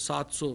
700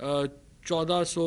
1400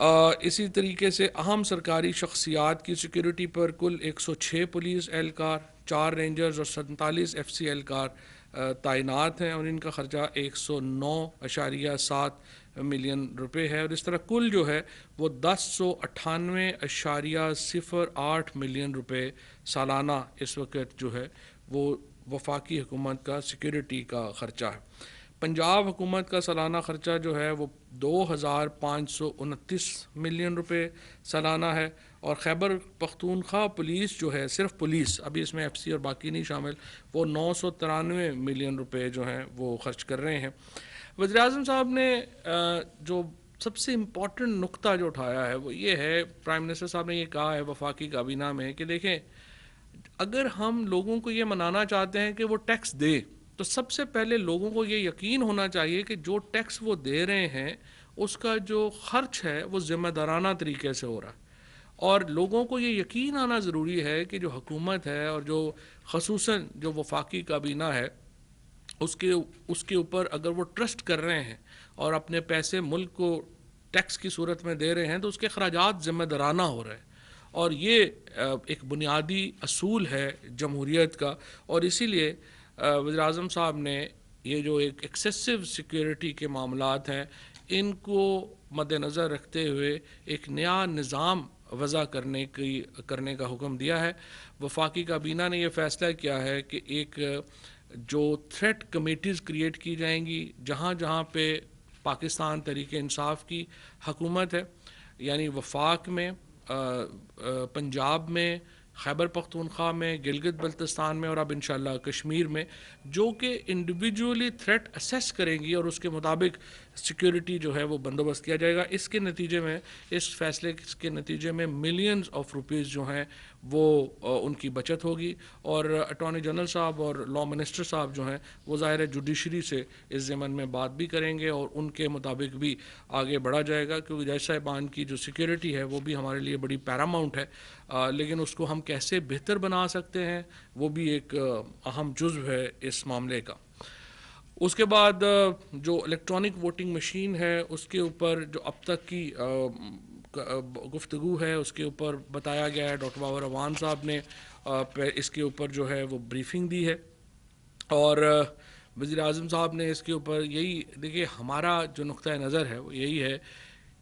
اسی طریقے سے اہم سرکاری شخصیات کی سیکیورٹی پر کل 106 پولیس اہلکار، 4 رینجرز اور 47 ایف سی اہلکار تعینات ہیں، اور ان کا خرچہ 109.7 ملین روپے ہے، اور اس طرح کل جو ہے وہ 1098.08 ملین روپے سالانہ اس وقت جو ہے وہ وفاقی حکومت کا سیکیورٹی کا خرچہ ہے۔ پنجاب حکومت کا سالانہ خرچہ جو ہے وہ 2529 ملین روپے سالانہ ہے، اور خیبر پختونخوا پولیس جو ہے، صرف پولیس، ابھی اس میں ایف سی اور باقی نہیں شامل، وہ 993 ملین روپے جو ہیں وہ خرچ کر رہے ہیں۔ وزیر اعظم صاحب نے جو سب سے امپورٹنٹ نقطہ جو اٹھایا ہے وہ یہ ہے، پرائم منسٹر صاحب نے یہ کہا ہے وفاقی کابینہ میں کہ دیکھیں، اگر ہم لوگوں کو یہ منانا چاہتے ہیں کہ وہ ٹیکس دے، تو سب سے پہلے لوگوں کو یہ یقین ہونا چاہیے کہ جو ٹیکس وہ دے رہے ہیں اس کا جو خرچ ہے وہ ذمہ دارانہ طریقے سے ہو رہا ہے، اور لوگوں کو یہ یقین آنا ضروری ہے کہ جو حکومت ہے اور جو خصوصاً جو وفاقی کابینہ ہے اس کے اوپر اگر وہ ٹرسٹ کر رہے ہیں اور اپنے پیسے ملک کو ٹیکس کی صورت میں دے رہے ہیں تو اس کے اخراجات ذمہ دارانہ ہو رہے ہیں، اور یہ ایک بنیادی اصول ہے جمہوریت کا، اور اسی لیے وزیر اعظم صاحب نے یہ جو ایک ایکسیسو سیکیورٹی کے معاملات ہیں ان کو مد نظر رکھتے ہوئے ایک نیا نظام وضع کرنے کا حکم دیا ہے۔ وفاقی کابینہ نے یہ فیصلہ کیا ہے کہ ایک جو تھریٹ کمیٹیز کریٹ کی جائیں گی جہاں جہاں پہ پاکستان تحریک انصاف کی حکومت ہے، یعنی وفاق میں، پنجاب میں، خیبر پختونخوا میں، گلگت بلتستان میں، اور اب انشاءاللہ کشمیر میں، جو کہ انڈیویجولی تھریٹ اسیس کریں گی اور اس کے مطابق سیکیورٹی جو ہے وہ بندوبست کیا جائے گا۔ اس کے نتیجے میں، اس فیصلے کے نتیجے میں ملینز آف روپیز جو ہیں وہ ان کی بچت ہوگی، اور اٹارنی جنرل صاحب اور لا منسٹر صاحب جو ہیں وہ ظاہر ہے جوڈیشری سے اس ضمن میں بات بھی کریں گے اور ان کے مطابق بھی آگے بڑھا جائے گا، کیونکہ جج صاحبان کی جو سیکیورٹی ہے وہ بھی ہمارے لیے بڑی پیراماؤنٹ ہے، لیکن اس کو ہم کیسے بہتر بنا سکتے ہیں وہ بھی ایک اہم جزو ہے اس معاملے کا۔ اس کے بعد جو الیکٹرانک ووٹنگ مشین ہے اس کے اوپر جو اب تک کی گفتگو ہے اس کے اوپر بتایا گیا ہے، ڈاکٹر بابر اعوان صاحب نے اس کے اوپر جو ہے وہ بریفنگ دی ہے، اور وزیر اعظم صاحب نے اس کے اوپر یہی دیکھیے ہمارا جو نقطۂ نظر ہے وہ یہی ہے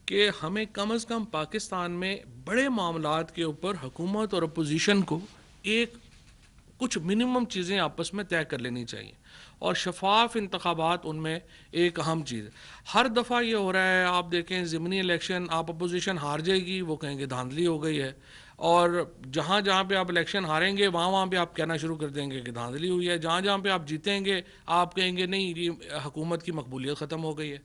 کہ ہمیں کم از کم پاکستان میں بڑے معاملات کے اوپر حکومت اور اپوزیشن کو ایک کچھ منیمم چیزیں آپس میں طے کر لینی چاہیے، اور شفاف انتخابات ان میں ایک اہم چیز ہے۔ ہر دفعہ یہ ہو رہا ہے، آپ دیکھیں ضمنی الیکشن آپ اپوزیشن ہار جائے گی وہ کہیں گے دھاندلی ہو گئی ہے، اور جہاں جہاں پہ آپ الیکشن ہاریں گے وہاں پہ آپ کہنا شروع کر دیں گے کہ دھاندلی ہوئی ہے، جہاں جہاں پہ آپ جیتیں گے آپ کہیں گے نہیں یہ حکومت کی مقبولیت ختم ہو گئی ہے۔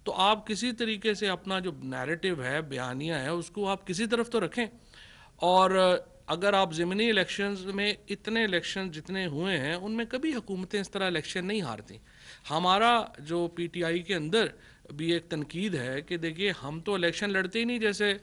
تو آپ کسی طریقے سے اپنا جو نیریٹو ہے، بیانیہ ہے، اس کو آپ کسی طرف تو رکھیں، اور اگر آپ ضمنی الیکشنز میں اتنے الیکشن جتنے ہوئے ہیں ان میں کبھی حکومتیں اس طرح الیکشن نہیں ہارتیں۔ ہمارا جو پی ٹی آئی کے اندر بھی ایک تنقید ہے کہ دیکھیے ہم تو الیکشن لڑتے ہی نہیں، جیسے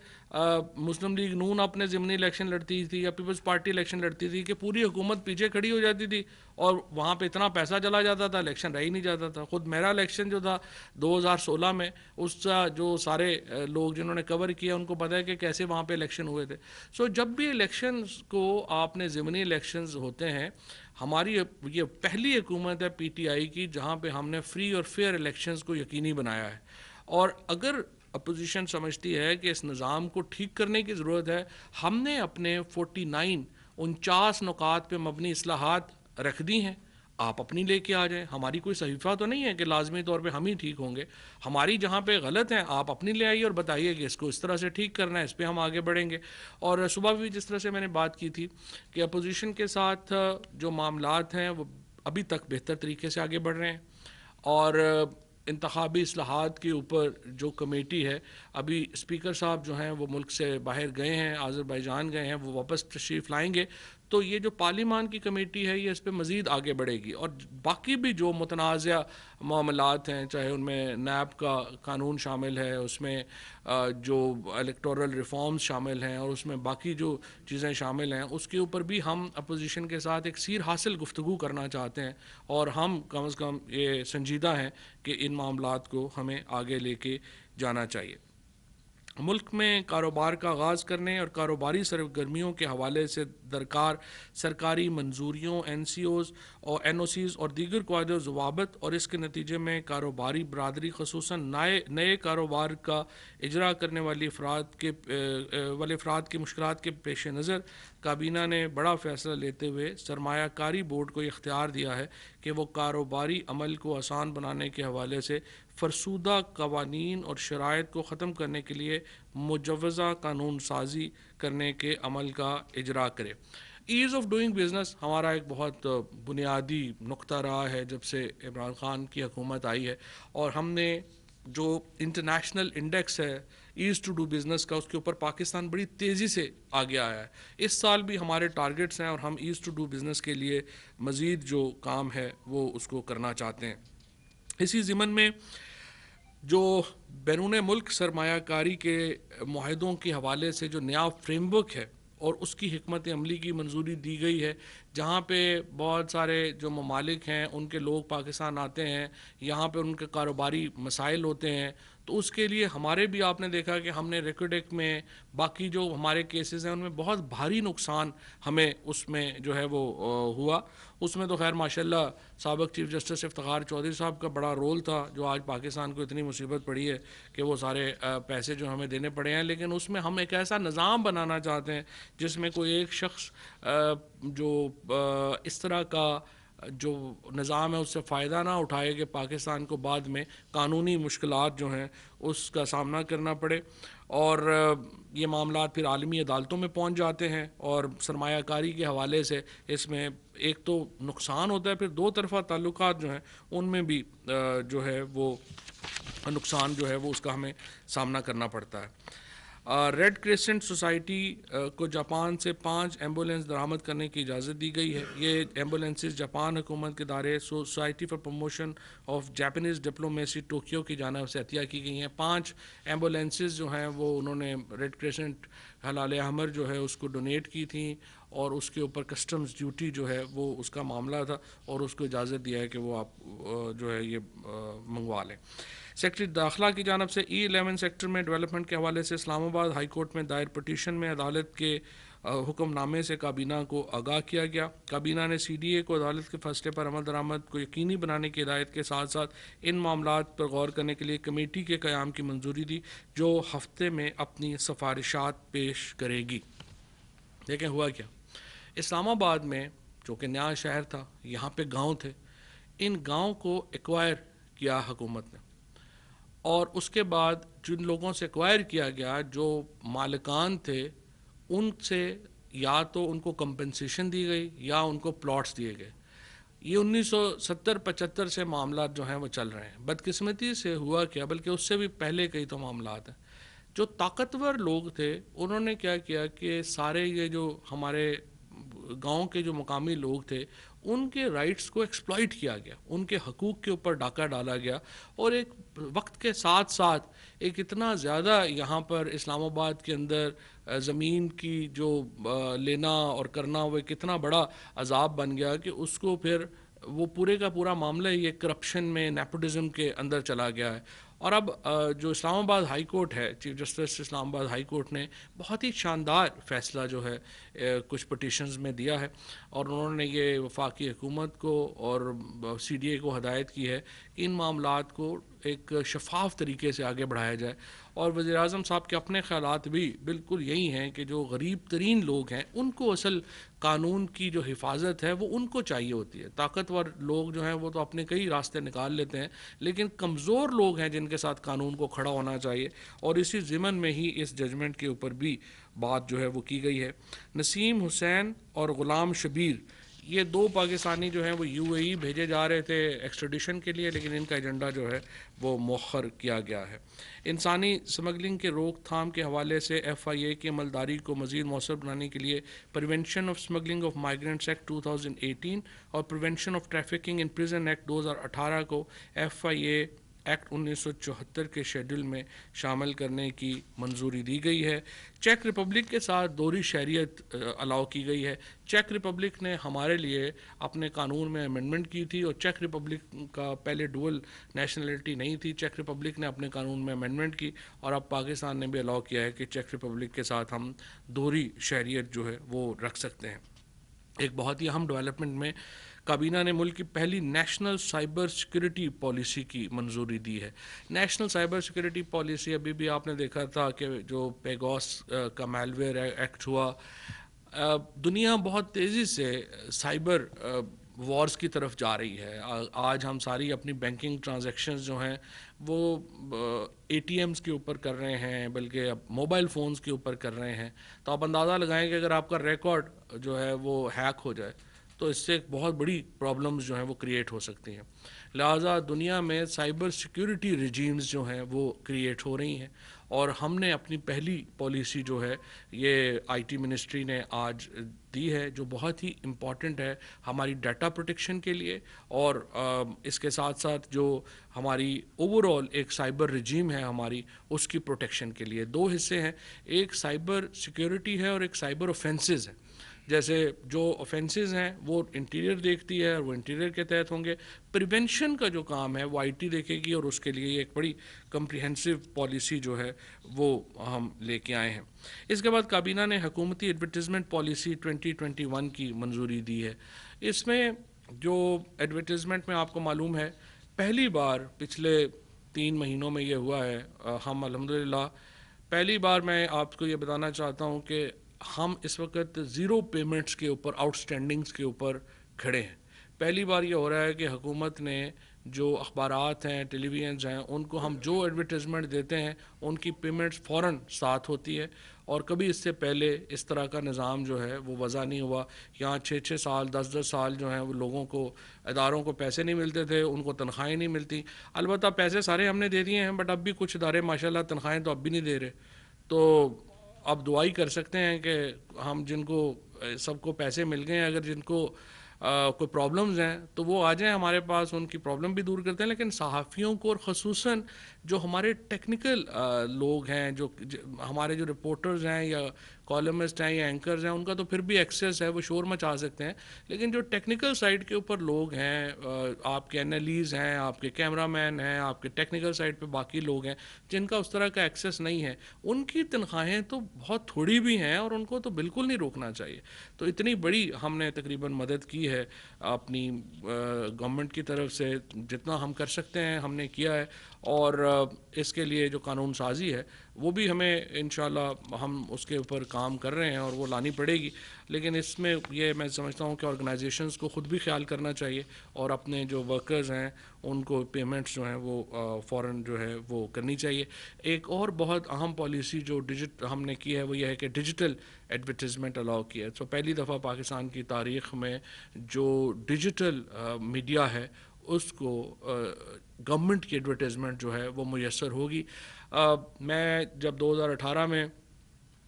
مسلم لیگ نون اپنے ضمنی الیکشن لڑتی تھی یا پیپلز پارٹی الیکشن لڑتی تھی کہ پوری حکومت پیچھے کھڑی ہو جاتی تھی اور وہاں پہ اتنا پیسہ چلا جاتا تھا الیکشن رہ ہی نہیں جاتا تھا۔ خود میرا الیکشن جو تھا 2016 میں، اس کا جو سارے لوگ جنہوں نے کور کیا ان کو پتہ ہے کہ کیسے وہاں پہ الیکشن ہوئے تھے۔ سو جب بھی الیکشنز کو آپ نے ضمنی الیکشنز ہوتے ہیں، ہماری یہ پہلی حکومت ہے پی ٹی آئی کی جہاں پہ ہم نے فری اور فیئر الیکشنز کو یقینی بنایا ہے، اور اگر اپوزیشن سمجھتی ہے کہ اس نظام کو ٹھیک کرنے کی ضرورت ہے، ہم نے اپنے 49 نکات پہ مبنی اصلاحات رکھ دی ہیں، آپ اپنی لے کے آ جائیں، ہماری کوئی صحیفہ تو نہیں ہے کہ لازمی طور پہ ہم ہی ٹھیک ہوں گے، ہماری جہاں پہ غلط ہیں آپ اپنی لے آئیے اور بتائیے کہ اس کو اس طرح سے ٹھیک کرنا ہے، اس پہ ہم آگے بڑھیں گے۔ اور صبح بھی جس طرح سے میں نے بات کی تھی کہ اپوزیشن کے ساتھ جو معاملات ہیں وہ ابھی تک بہتر طریقے سے آگے بڑھ رہے ہیں، اور انتخابی اصلاحات کے اوپر جو کمیٹی ہے، ابھی اسپیکر صاحب جو ہیں وہ ملک سے باہر گئے ہیں، آذربائیجان گئے ہیں، وہ واپس تشریف لائیں گے، تو یہ جو پارلیمان کی کمیٹی ہے یہ اس پہ مزید آگے بڑھے گی، اور باقی بھی جو متنازع معاملات ہیں چاہے ان میں نیب کا قانون شامل ہے، اس میں جو الیکٹورل ریفارمز شامل ہیں، اور اس میں باقی جو چیزیں شامل ہیں، اس کے اوپر بھی ہم اپوزیشن کے ساتھ ایک سیر حاصل گفتگو کرنا چاہتے ہیں، اور ہم کم از کم یہ سنجیدہ ہیں کہ ان معاملات کو ہمیں آگے لے کے جانا چاہیے۔ ملک میں کاروبار کا آغاز کرنے اور کاروباری سرگرمیوں کے حوالے سے درکار سرکاری منظوریوں، این سی اوز اور این او سیز اور دیگر قواعد و ضوابط، اور اس کے نتیجے میں کاروباری برادری خصوصاً نئے کاروبار کا اجرا کرنے والے افراد کی مشکلات کے پیش نظر کابینہ نے بڑا فیصلہ لیتے ہوئے سرمایہ کاری بورڈ کو اختیار دیا ہے کہ وہ کاروباری عمل کو آسان بنانے کے حوالے سے فرسودہ قوانین اور شرائط کو ختم کرنے کے لیے مجوزہ قانون سازی کرنے کے عمل کا اجرا کرے۔ ایز آف ڈوئنگ بزنس ہمارا ایک بہت بنیادی نقطہ رہا ہے جب سے عمران خان کی حکومت آئی ہے، اور ہم نے جو انٹرنیشنل انڈیکس ہے ایز ٹو ڈو بزنس کا، اس کے اوپر پاکستان بڑی تیزی سے آگے آیا ہے۔ اس سال بھی ہمارے ٹارگٹس ہیں اور ہم ایز ٹو ڈو بزنس کے لیے مزید جو کام ہے وہ اس کو کرنا چاہتے ہیں۔ اسی ضمن میں جو بیرون ملک سرمایہ کاری کے معاہدوں کے حوالے سے جو نیا فریم ورک ہے اور اس کی حکمت عملی کی منظوری دی گئی ہے، جہاں پہ بہت سارے جو ممالک ہیں ان کے لوگ پاکستان آتے ہیں، یہاں پہ ان کے کاروباری مسائل ہوتے ہیں، تو اس کے لیے ہمارے بھی آپ نے دیکھا کہ ہم نے ریکارڈ ایکٹ میں باقی جو ہمارے کیسز ہیں ان میں بہت بھاری نقصان ہمیں اس میں جو ہے وہ ہوا۔ اس میں تو خیر ماشاءاللہ سابق چیف جسٹس افتخار چودھری صاحب کا بڑا رول تھا، جو آج پاکستان کو اتنی مصیبت پڑی ہے کہ وہ سارے پیسے جو ہمیں دینے پڑے ہیں، لیکن اس میں ہم ایک ایسا نظام بنانا چاہتے ہیں جس میں کوئی ایک شخص جو اس طرح کا جو نظام ہے اس سے فائدہ نہ اٹھائے کہ پاکستان کو بعد میں قانونی مشکلات جو ہیں اس کا سامنا کرنا پڑے، اور یہ معاملات پھر عالمی عدالتوں میں پہنچ جاتے ہیں، اور سرمایہ کاری کے حوالے سے اس میں ایک تو نقصان ہوتا ہے، پھر دو طرفہ تعلقات جو ہیں ان میں بھی جو ہے وہ نقصان جو ہے وہ اس کا ہمیں سامنا کرنا پڑتا ہے۔ ریڈ کریسنٹ سوسائٹی کو جاپان سے 5 ایمبولینس درآمد کرنے کی اجازت دی گئی ہے۔ یہ ایمبولینسز جاپان حکومت کے ادارے society for promotion of Japanese diplomacy Tokyo کی جانب سے عطیہ کی گئی ہیں۔ 5 ایمبولینسز جو ہیں وہ انہوں نے ریڈ کریسنٹ ہلال احمر جو ہے اس کو ڈونیٹ کی تھیں، اور اس کے اوپر کسٹمز ڈیوٹی جو ہے وہ اس کا معاملہ تھا، اور اس کو اجازت دیا ہے کہ وہ آپ جو ہے یہ منگوا لیں۔ سیکرٹری داخلہ کی جانب سے E11 سیکٹر میں ڈیولپمنٹ کے حوالے سے اسلام آباد ہائی کورٹ میں دائر پٹیشن میں عدالت کے حکم نامے سے کابینہ کو آگاہ کیا گیا۔ کابینہ نے سی ڈی اے کو عدالت کے فیصلے پر عمل درآمد کو یقینی بنانے کی ہدایت کے ساتھ ساتھ ان معاملات پر غور کرنے کے لیے کمیٹی کے قیام کی منظوری دی، جو ہفتے میں اپنی سفارشات پیش کرے گی۔ دیکھیں ہوا کیا، اسلام آباد میں جو کہ نیا شہر تھا، یہاں پہ گاؤں تھے، ان گاؤں کو ایکوائر کیا حکومت نے، اور اس کے بعد جن لوگوں سے ایکوائر کیا گیا، جو مالکان تھے، ان سے یا تو ان کو کمپنسیشن دی گئی یا ان کو پلاٹس دیے گئے۔ یہ 1970-75 سے معاملات جو ہیں وہ چل رہے ہیں۔ بدقسمتی سے ہوا کیا، بلکہ اس سے بھی پہلے کئی تو معاملات ہیں، جو طاقتور لوگ تھے انہوں نے کیا کیا کہ سارے یہ جو ہمارے گاؤں کے جو مقامی لوگ تھے ان کے رائٹس کو ایکسپلائٹ کیا گیا، ان کے حقوق کے اوپر ڈاکہ ڈالا گیا، اور ایک وقت کے ساتھ ساتھ ایک اتنا زیادہ یہاں پر اسلام آباد کے اندر زمین کی جو لینا اور کرنا وہ ایک اتنا بڑا عذاب بن گیا کہ اس کو پھر وہ پورے کا پورا معاملہ یہ کرپشن میں نیپوٹزم کے اندر چلا گیا ہے۔ اور اب جو اسلام آباد ہائی کورٹ ہے، چیف جسٹس اسلام آباد ہائی کورٹ نے بہت ہی شاندار فیصلہ جو ہے کچھ پٹیشنز میں دیا ہے، اور انہوں نے یہ وفاقی حکومت کو اور سی ڈی اے کو ہدایت کی ہے کہ ان معاملات کو ایک شفاف طریقے سے آگے بڑھایا جائے، اور وزیر اعظم صاحب کے اپنے خیالات بھی بالکل یہی ہیں کہ جو غریب ترین لوگ ہیں ان کو اصل قانون کی جو حفاظت ہے وہ ان کو چاہیے ہوتی ہے۔ طاقتور لوگ جو ہیں وہ تو اپنے کئی راستے نکال لیتے ہیں، لیکن کمزور لوگ ہیں جن کے ساتھ قانون کو کھڑا ہونا چاہیے، اور اسی ضمن میں ہی اس ججمنٹ کے اوپر بھی بات جو ہے وہ کی گئی ہے۔ نسیم حسین اور غلام شبیر یہ 2 پاکستانی جو ہیں وہ UAE بھیجے جا رہے تھے ایکسٹریڈیشن کے لیے، لیکن ان کا ایجنڈا جو ہے وہ مؤخر کیا گیا ہے۔ انسانی سمگلنگ کے روک تھام کے حوالے سے FIA کی عملداری کو مزید مؤثر بنانے کے لیے prevention of smuggling of migrants act 2018 اور prevention of trafficking in prison act 2018 کو FIA ایکٹ 1974 کے شیڈول میں شامل کرنے کی منظوری دی گئی ہے۔ چیک ریپبلک کے ساتھ دوہری شہریت الاؤ کی گئی ہے۔ چیک ریپبلک نے ہمارے لیے اپنے قانون میں امینڈمنٹ کی تھی، اور چیک ریپبلک کا پہلے ڈوئل نیشنلٹی نہیں تھی، چیک ریپبلک نے اپنے قانون میں امینڈمنٹ کی، اور اب پاکستان نے بھی الاؤ کیا ہے کہ چیک ریپبلک کے ساتھ ہم دوہری شہریت جو ہے وہ رکھ سکتے ہیں۔ ایک بہت ہی اہم ڈیولپمنٹ میں کابینہ نے ملک کی پہلی نیشنل سائبر سیکورٹی پالیسی کی منظوری دی ہے۔ نیشنل سائبر سیکورٹی پالیسی، ابھی بھی آپ نے دیکھا تھا کہ جو پیگاس کا میلویئر ایکٹ ہوا، دنیا بہت تیزی سے سائبر وارز کی طرف جا رہی ہے۔ آج ہم ساری اپنی بینکنگ ٹرانزیکشنز جو ہیں وہ اے ٹی ایمز کے اوپر کر رہے ہیں، بلکہ اب موبائل فونز کے اوپر کر رہے ہیں۔ تو آپ اندازہ لگائیں کہ اگر آپ کا ریکارڈ جو ہے وہ ہیک ہو جائے تو اس سے ایک بہت بڑی پرابلمز جو ہیں وہ کریٹ ہو سکتی ہیں۔ لہٰذا دنیا میں سائبر سیکیورٹی ریجیمز جو ہیں وہ کریٹ ہو رہی ہیں، اور ہم نے اپنی پہلی پالیسی جو ہے یہ آئی ٹی منسٹری نے آج دی ہے، جو بہت ہی امپورٹنٹ ہے ہماری ڈیٹا پروٹیکشن کے لیے، اور اس کے ساتھ ساتھ جو ہماری اوور آل ایک سائبر رجیم ہے ہماری، اس کی پروٹیکشن کے لیے۔ دو حصے ہیں، ایک سائبر سیکیورٹی ہے اور ایک سائبر اوفینسز ہے۔ جیسے جو اوفینسز ہیں وہ انٹیریئر دیکھتی ہے اور وہ انٹیریئر کے تحت ہوں گے، پریونشن کا جو کام ہے وہ آئی ٹی دیکھے گی، اور اس کے لیے ایک بڑی کمپریہنسو پالیسی جو ہے وہ ہم لے کے آئے ہیں۔ اس کے بعد کابینہ نے حکومتی ایڈورٹیزمنٹ پالیسی 2021 کی منظوری دی ہے۔ اس میں جو ایڈورٹیزمنٹ میں آپ کو معلوم ہے پہلی بار پچھلے 3 مہینوں میں یہ ہوا ہے، ہم الحمدللہ پہلی بار میں آپ کو یہ بتانا چاہتا ہوں کہ ہم اس وقت زیرو پیمنٹس کے اوپر، آؤٹ سٹینڈنگس کے اوپر کھڑے ہیں۔ پہلی بار یہ ہو رہا ہے کہ حکومت نے جو اخبارات ہیں، ٹیلی ویژنز ہیں، ان کو ہم جو ایڈورٹیزمنٹ دیتے ہیں ان کی پیمنٹس فوراً ساتھ ہوتی ہے، اور کبھی اس سے پہلے اس طرح کا نظام جو ہے وہ وضع نہیں ہوا۔ یہاں 6 سال 10 سال جو ہیں وہ لوگوں کو، اداروں کو پیسے نہیں ملتے تھے، ان کو تنخواہیں نہیں ملتی۔ البتہ پیسے سارے ہم نے دے دیے ہیں، بٹ اب بھی کچھ ادارے ماشاءاللہ تنخواہیں تو اب بھی نہیں دے رہے۔ تو اب دعائی کر سکتے ہیں کہ ہم جن کو سب کو پیسے مل گئے ہیں، اگر جن کو کوئی پرابلمز ہیں تو وہ آ جائیں ہمارے پاس، ان کی پرابلم بھی دور کرتے ہیں۔ لیکن صحافیوں کو، اور خصوصاً جو ہمارے ٹیکنیکل لوگ ہیں، جو ہمارے جو رپورٹرز ہیں یا کالمسٹ ہیں یا اینکرز ہیں، ان کا تو پھر بھی ایکسیس ہے، وہ شور مچا سکتے ہیں۔ لیکن جو ٹیکنیکل سائٹ کے اوپر لوگ ہیں، آپ کے انالیز ہیں، آپ کے کیمرہ مین ہیں، آپ کے ٹیکنیکل سائٹ پہ باقی لوگ ہیں جن کا اس طرح کا ایکسیس نہیں ہے، ان کی تنخواہیں تو بہت تھوڑی بھی ہیں، اور ان کو تو بالکل نہیں روکنا چاہیے۔ تو اتنی بڑی ہم نے تقریباً مدد کی ہے اپنی گورنمنٹ کی طرف سے، جتنا ہم کر سکتے ہیں ہم نے کیا ہے، اور اس کے لیے جو قانون سازی ہے وہ بھی ہمیں انشاءاللہ ہم اس کے اوپر کام کر رہے ہیں، اور وہ لانی پڑے گی۔ لیکن اس میں یہ میں سمجھتا ہوں کہ آرگنائزیشنز کو خود بھی خیال کرنا چاہیے، اور اپنے جو ورکرز ہیں ان کو پیمنٹس جو ہیں وہ فوراً جو ہے وہ کرنی چاہیے۔ ایک اور بہت اہم پالیسی جو ہم نے کی ہے وہ یہ ہے کہ ڈیجیٹل ایڈورٹیزمنٹ الاؤ کیا ہے۔ تو پہلی دفعہ پاکستان کی تاریخ میں جو ڈیجیٹل میڈیا ہے اس کو گورنمنٹ کی ایڈورٹیزمنٹ جو ہے وہ میسر ہوگی۔ میں جب 2018 میں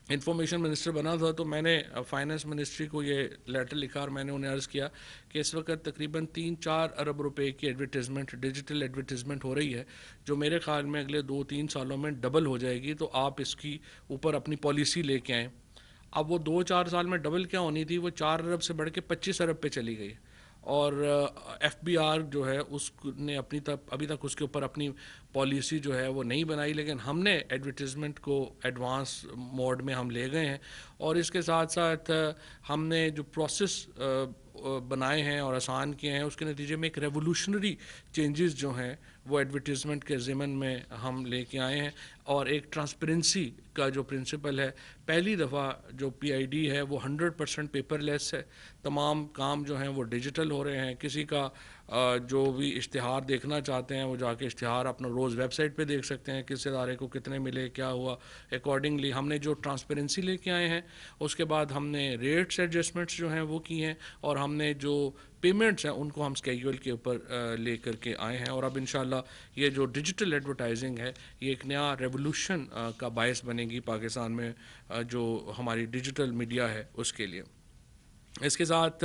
انفارمیشن منسٹر بنا تھا تو میں نے فائنانس منسٹری کو یہ لیٹر لکھا، اور میں نے انہیں عرض کیا کہ اس وقت تقریباً 3-4 ارب روپے کی ایڈورٹیزمنٹ، ڈیجیٹل ایڈورٹیزمنٹ ہو رہی ہے، جو میرے خیال میں اگلے 2-3 سالوں میں ڈبل ہو جائے گی۔ تو آپ اس کی اوپر اپنی پالیسی لے کے آئیں۔ اب وہ 2-4 سال میں ڈبل کیا ہونی تھی، وہ 4 ارب سے بڑھ کے 25 ارب پہ چلی گئی، اور ایف بی آر جو ہے اس نے ابھی تک اس کے اوپر اپنی پالیسی جو ہے وہ نہیں بنائی۔ لیکن ہم نے ایڈورٹیزمنٹ کو ایڈوانس موڈ میں ہم لے گئے ہیں، اور اس کے ساتھ ساتھ ہم نے جو پروسیس بنائے ہیں اور آسان کیے ہیں، اس کے نتیجے میں ایک ریولوشنری چینجز جو ہیں وہ ایڈورٹیزمنٹ کے ضمن میں ہم لے کے آئے ہیں، اور ایک ٹرانسپیرنسی کا جو پرنسپل ہے، پہلی دفعہ جو پی آئی ڈی ہے وہ 100% پیپر لیس ہے، تمام کام جو ہیں وہ ڈیجیٹل ہو رہے ہیں۔ کسی کا جو بھی اشتہار دیکھنا چاہتے ہیں وہ جا کے اشتہار اپنا روز ویب سائٹ پہ دیکھ سکتے ہیں، کس ادارے کو کتنے ملے، کیا ہوا۔ اکارڈنگلی ہم نے جو ٹرانسپیرنسی لے کے آئے ہیں، اس کے بعد ہم نے ریٹس ایڈجسٹمنٹس جو ہیں وہ کی ہیں، اور ہم نے جو پیمنٹس ہیں ان کو ہم اسکیجول کے اوپر لے کر کے آئے ہیں۔ اور اب انشاءاللہ یہ جو ڈیجیٹل ایڈورٹائزنگ ہے یہ ایک نیا ریولوشن کا باعث بنے گی پاکستان میں، جو ہماری ڈیجیٹل میڈیا ہے اس کے لیے۔ اس کے ساتھ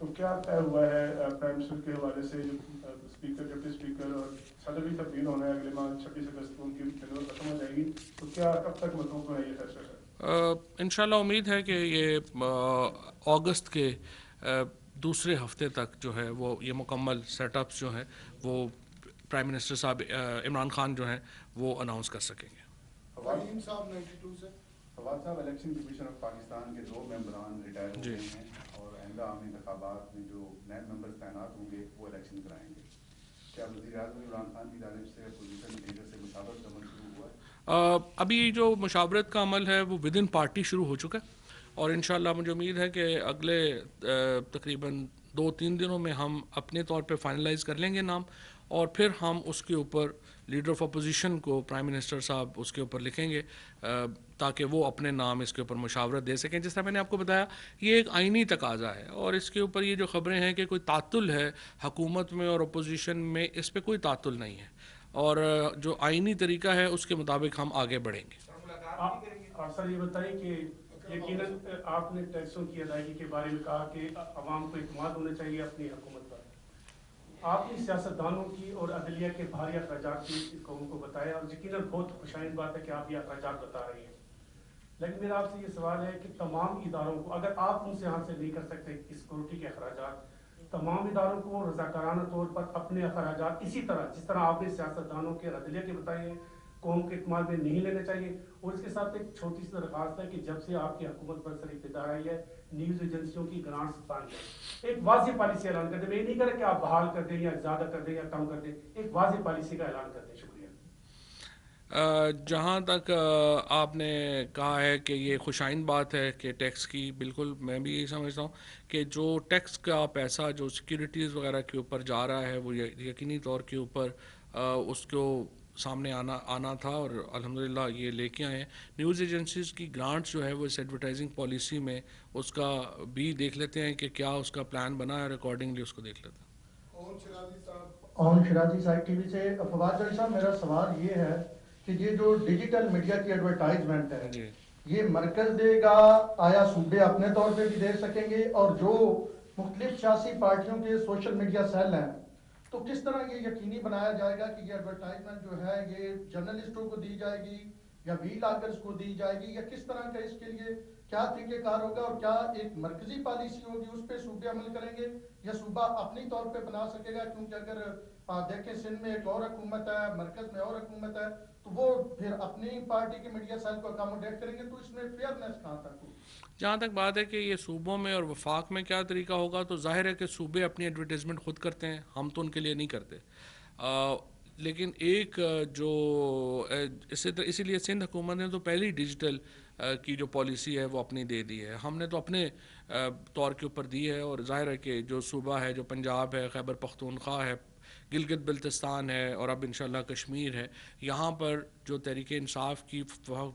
تو کیا طے ہوا ہے پرائم منسٹر کے حوالے سے؟ جو اسپیکر ڈپٹی اسپیکر اور صدر بھی تبدیل ہونا ہے اگلے ماہ 26 اگست کو، ان کی خدمت ختم ہو جائے گی، تو کیا کب تک متوقع ہے یہ فیصلہ سر؟ انشاءاللہ امید ہے کہ یہ اگست کے دوسرے ہفتے تک جو ہے وہ یہ مکمل سیٹ اپس جو ہیں وہ پرائم منسٹر صاحب عمران خان جو ہیں وہ اناؤنس کر سکیں گے. فواد صاحب 92 سے فواد صاحب الیکشن کمیشن آف پاکستان کے 2 ممبران ریٹائر ہو جی گئے ہیں اور آئندہ عام انتخابات میں جو نئے ممبر تعینات ہوں گے وہ الیکشن کرائیں گے. کیا وزیر اعظم عمران خان کی جانب سے اپوزیشن لیڈر سے مشاورت کا عمل شروع ہوا ہے؟ ابھی جو مشاورت کا عمل ہے وہ ودن پارٹی شروع ہو چکا ہے اور انشاءاللہ مجھے امید ہے کہ اگلے تقریباً 2-3 دنوں میں ہم اپنے طور پہ فائنلائز کر لیں گے نام اور پھر ہم اس کے اوپر لیڈر آف اپوزیشن کو پرائم منسٹر صاحب اس کے اوپر لکھیں گے تاکہ وہ اپنے نام اس کے اوپر مشاورت دے سکیں. جس طرح میں نے آپ کو بتایا یہ ایک آئینی تقاضا ہے اور اس کے اوپر یہ جو خبریں ہیں کہ کوئی تعطل ہے حکومت میں اور اپوزیشن میں، اس پہ کوئی تعطل نہیں ہے اور جو آئینی طریقہ ہے اس کے مطابق ہم آگے بڑھیں گے. آپ سر یہ بتائیں کہ یقیناً آپ نے ٹیکسوں کی ادائیگی کے بارے میں کہا کہ عوام کو اعتماد ہونا چاہیے اپنی حکومت پر. آپ نے سیاستدانوں کی اور عدلیہ کے بھاری اخراجات کی قوم کو بتایا اور یقیناً بہت خوشائند بات ہے کہ آپ یہ اخراجات بتا رہی ہیں، لیکن میرا آپ سے یہ سوال ہے کہ تمام اداروں کو اگر آپ ان سے حاصل نہیں کر سکتے سیکورٹی کے اخراجات، تمام اداروں کو رضاکارانہ طور پر اپنے اخراجات اسی طرح جس طرح آپ نے سیاستدانوں کے عدلیہ کے بتائے ہیں قوم کے اعتماد میں نہیں لینا چاہیے. اور اس کے ساتھ ایک چھوٹی سی درخواست ہے کہ جب سے آپ کی حکومت پر سر اقتدار آئی ہے نیوز ایجنسیوں کی گرانٹس بند ہے، ایک واضح پالیسی اعلان کر دیں. میں یہ نہیں کر رہا کہ آپ بحال کر دیں یا زیادہ کر دیں یا کم کر دیں، ایک واضح پالیسی کا اعلان کر دیں. شکریہ. جہاں تک آپ نے کہا ہے کہ یہ خوشائند بات ہے کہ ٹیکس کی، بالکل میں بھی یہی سمجھتا ہوں کہ جو ٹیکس کا پیسہ جو سیکیورٹیز وغیرہ کے اوپر جا رہا ہے وہ یقینی طور کے اوپر اس کو سامنے آنا تھا اور الحمدللہ یہ لے کے آئے ہیں. نیوز ایجنسیز کی گرانٹس جو ہے وہ اس ایڈورٹائزنگ پالیسی میں اس کا بھی دیکھ لیتے ہیں کہ کیا اس کا پلان بنا ہے، اکارڈنگلی اس کو دیکھ لیتے ہیں. اون شرازی صاحب ٹی وی سے. فواد صاحب میرا سوال یہ ہے کہ یہ جو ڈیجیٹل میڈیا کی ایڈورٹائزمنٹ ہے جی یہ مرکز دے گا، آیا صوبے اپنے طور پہ بھی دے سکیں گے، اور جو مختلف سیاسی پارٹیوں کے سوشل میڈیا سیل ہیں تو کس طرح یہ یقینی بنایا جائے گا کہ یہ ایڈورٹائزمنٹ جو ہے یہ جرنلسٹوں کو دی جائے گی یا وی لاگرز کو دی جائے گی، یا کس طرح کا اس کے لیے کیا طریقہ کار ہوگا، اور کیا ایک مرکزی پالیسی ہوگی اس پہ صوبے عمل کریں گے یا صوبہ اپنی طور پہ بنا سکے گا؟ کیونکہ اگر دیکھیں سندھ میں ایک اور حکومت ہے، مرکز میں اور حکومت ہے، تو وہ پھر اپنی پارٹی کے میڈیا سیل کو اکاموڈیٹ کریں گے، تو اس میں فیئرنیس کہاں تک ہوگی؟ جہاں تک بات ہے کہ یہ صوبوں میں اور وفاق میں کیا طریقہ ہوگا تو ظاہر ہے کہ صوبے اپنی ایڈورٹیزمنٹ خود کرتے ہیں، ہم تو ان کے لیے نہیں کرتے. لیکن ایک جو اسی لیے سندھ حکومت نے تو پہلی ڈیجیٹل کی جو پالیسی ہے وہ اپنی دے دی ہے، ہم نے تو اپنے طور کے اوپر دی ہے. اور ظاہر ہے کہ جو صوبہ ہے، جو پنجاب ہے، خیبر پختونخوا ہے، گلگت بلتستان ہے اور اب انشاءاللہ کشمیر ہے، یہاں پر جو تحریک انصاف کی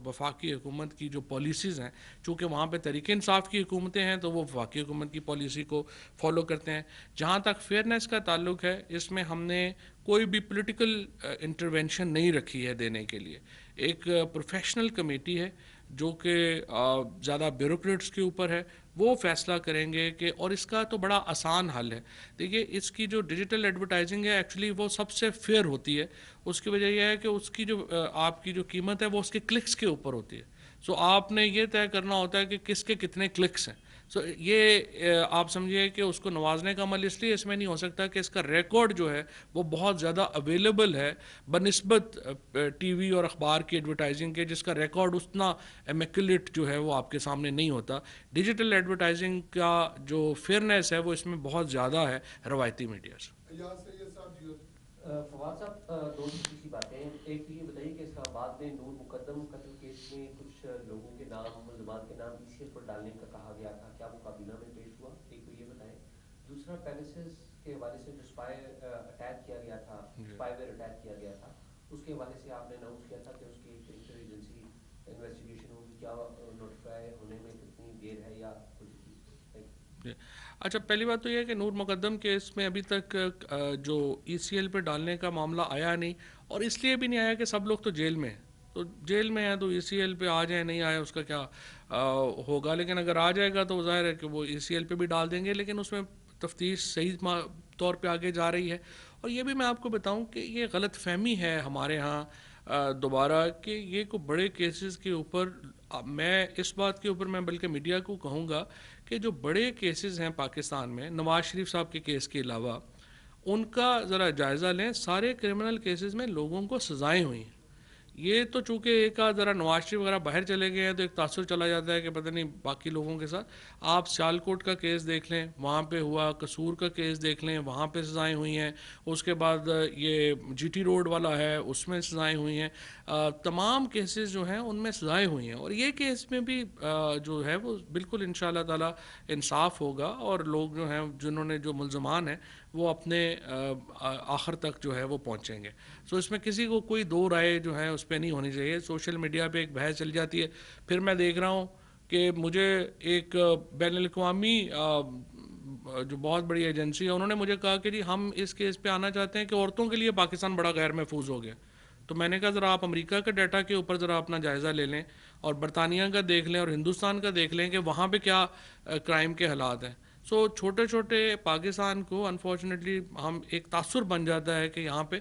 وفاقی حکومت کی جو پالیسیز ہیں، چونکہ وہاں پہ تحریک انصاف کی حکومتیں ہیں تو وہ وفاقی حکومت کی پالیسی کو فالو کرتے ہیں. جہاں تک فیئرنیس کا تعلق ہے اس میں ہم نے کوئی بھی پولیٹیکل انٹرونشن نہیں رکھی ہے دینے کے لیے. ایک پروفیشنل کمیٹی ہے جو کہ زیادہ بیوروکریٹس کے اوپر ہے، وہ فیصلہ کریں گے کہ، اور اس کا تو بڑا آسان حل ہے. دیکھیے اس کی جو ڈیجیٹل ایڈورٹائزنگ ہے ایکچولی وہ سب سے فیئر ہوتی ہے. اس کی وجہ یہ ہے کہ اس کی جو آپ کی جو قیمت ہے وہ اس کے کلکس کے اوپر ہوتی ہے. سو آپ نے یہ طے کرنا ہوتا ہے کہ کس کے کتنے کلکس ہیں. سو یہ آپ سمجھیے کہ اس کو نوازنے کا عمل اس لیے اس میں نہیں ہو سکتا کہ اس کا ریکارڈ جو ہے وہ بہت زیادہ اویلیبل ہے بنسبت ٹی وی اور اخبار کی ایڈورٹائزنگ کے، جس کا ریکارڈ اتنا امیکولیٹ جو ہے وہ آپ کے سامنے نہیں ہوتا. ڈیجیٹل ایڈورٹائزنگ کا جو فیئرنیس ہے وہ اس میں بہت زیادہ ہے روایتی میڈیا سے. فواد صاحب دو چھوٹی سی باتیں. ایک تو یہ بتائیے کہ اس کا بعد میں نور مقدم قتل کیس میں کچھ لوگوں کے نام، ملزمان کے نام ECL پر ڈالنے کا کہا گیا تھا، کیا وہ کابینہ میں پیش ہوا؟ ایک تو یہ بتائیں. دوسرا پیگاسس کے حوالے سے جو اسپائی اٹیک کیا گیا تھا، اسپائی ویئر اٹیک کیا گیا تھا، اس کے حوالے سے آپ نے اناؤنس کیا تھا کہ اس کی ایک انٹر ایجنسی انویسٹیگیشن ہوگی. کیا نوٹیفائی ہونے میں کتنی دیر ہے یا کچھ؟ اچھا، پہلی بات تو یہ ہے کہ نور مقدم کیس میں ابھی تک جو ECL پہ ڈالنے کا معاملہ آیا نہیں، اور اس لیے بھی نہیں آیا کہ سب لوگ تو جیل میں ہیں، تو جیل میں ہیں تو ECL پہ آ جائیں، نہیں آئے اس کا کیا ہوگا. لیکن اگر آ جائے گا تو ظاہر ہے کہ وہ ECL پہ بھی ڈال دیں گے. لیکن اس میں تفتیش صحیح طور پہ آگے جا رہی ہے. اور یہ بھی میں آپ کو بتاؤں کہ یہ غلط فہمی ہے ہمارے ہاں دوبارہ کہ یہ کو بڑے کیسز کے اوپر میں اس بات کے اوپر میں بلکہ میڈیا کو کہوں گا کہ جو بڑے کیسز ہیں پاکستان میں نواز شریف صاحب کے کیس کے علاوہ ان کا ذرا جائزہ لیں. سارے کرمنل کیسز میں لوگوں کو سزائیں ہوئی ہیں. یہ تو چونکہ ایک ذرا نواز شریف وغیرہ باہر چلے گئے ہیں تو ایک تاثر چلا جاتا ہے کہ پتہ نہیں باقی لوگوں کے ساتھ. آپ سیالکوٹ کا کیس دیکھ لیں, وہاں پہ ہوا. قصور کا کیس دیکھ لیں, وہاں پہ سزائیں ہوئی ہیں. اس کے بعد یہ جی ٹی روڈ والا ہے, اس میں سزائیں ہوئی ہیں. تمام کیسز جو ہیں ان میں سزائیں ہوئی ہیں. اور یہ کیس میں بھی جو ہے وہ بالکل ان شاء اللہ تعالیٰ انصاف ہوگا اور لوگ جو ہیں جنہوں نے جو ملزمان ہیں وہ اپنے آخر تک جو ہے وہ پہنچیں گے. سو اس میں کسی کو کوئی دو رائے جو ہے اس پہ نہیں ہونی چاہیے. سوشل میڈیا پہ ایک بحث چل جاتی ہے. پھر میں دیکھ رہا ہوں کہ مجھے ایک بین الاقوامی جو بہت بڑی ایجنسی ہے انہوں نے مجھے کہا کہ جی ہم اس کیس پہ آنا چاہتے ہیں کہ عورتوں کے لیے پاکستان بڑا غیر محفوظ ہو گیا. تو میں نے کہا ذرا آپ امریکہ کے ڈیٹا کے اوپر ذرا اپنا جائزہ لے لیں اور برطانیہ کا دیکھ لیں اور ہندوستان کا دیکھ لیں کہ وہاں پہ کیا کرائم کے حالات ہیں. سو چھوٹے چھوٹے پاکستان کو انفارچونیٹلی ہم ایک تاثر بن جاتا ہے کہ یہاں پہ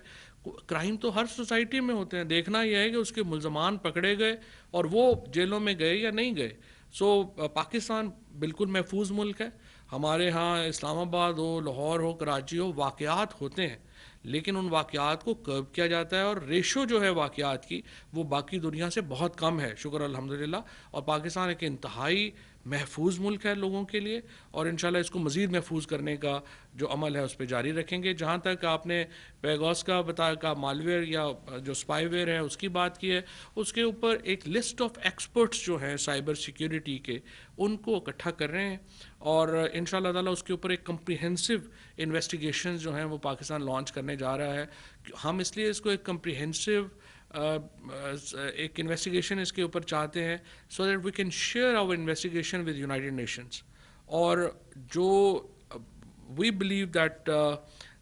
کرائم تو ہر سوسائٹی میں ہوتے ہیں. دیکھنا یہ ہے کہ اس کے ملزمان پکڑے گئے اور وہ جیلوں میں گئے یا نہیں گئے. سو پاکستان بالکل محفوظ ملک ہے. ہمارے ہاں اسلام آباد ہو, لاہور ہو, کراچی ہو, واقعات ہوتے ہیں لیکن ان واقعات کو کرب کیا جاتا ہے اور ریشو جو ہے واقعات کی وہ باقی دنیا سے بہت کم ہے, شکر الحمدللہ. اور پاکستان ایک انتہائی محفوظ ملک ہے لوگوں کے لیے اور انشاءاللہ اس کو مزید محفوظ کرنے کا جو عمل ہے اس پہ جاری رکھیں گے. جہاں تک آپ نے پیگوس کا بتایا کا مالویئر یا جو سپائی ویئر ہے اس کی بات کی ہے, اس کے اوپر ایک لسٹ آف ایکسپرٹس جو ہیں سائبر سیکیورٹی کے ان کو اکٹھا کر رہے ہیں اور ان شاء اللہ تعالیٰ اس کے اوپر ایک کمپریہنسو انویسٹیگیشنز جو ہیں وہ پاکستان لانچ کرنے جا رہا ہے. ہم اس لیے اس کو ایک کمپریہنسو ایک انویسٹیگیشن اس کے اوپر چاہتے ہیں so that we can share our investigation with United Nations. اور جو we believe that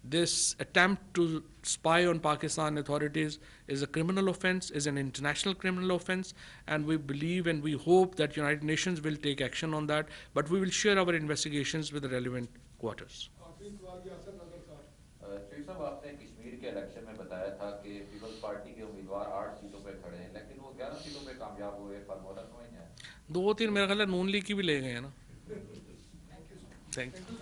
this attempt to spy on Pakistan authorities is a criminal offense, is an international criminal offense, and we believe and we hope that United Nations will take action on that, but we will share our investigations with the relevant quarters. شریف صاحب, آپ نے کشمیر کے election میں بتایا تھا کہ Peoples party کے امیدوار 8 سیٹوں پہ کھڑے ہیں لیکن وہ 11 سیٹوں پہ کامیاب ہوئے, پر مہلت ہوئی ہیں 2-3 میرا خیال ہے نون لیگ کی بھی لے گئے ہیں نا. Thank you.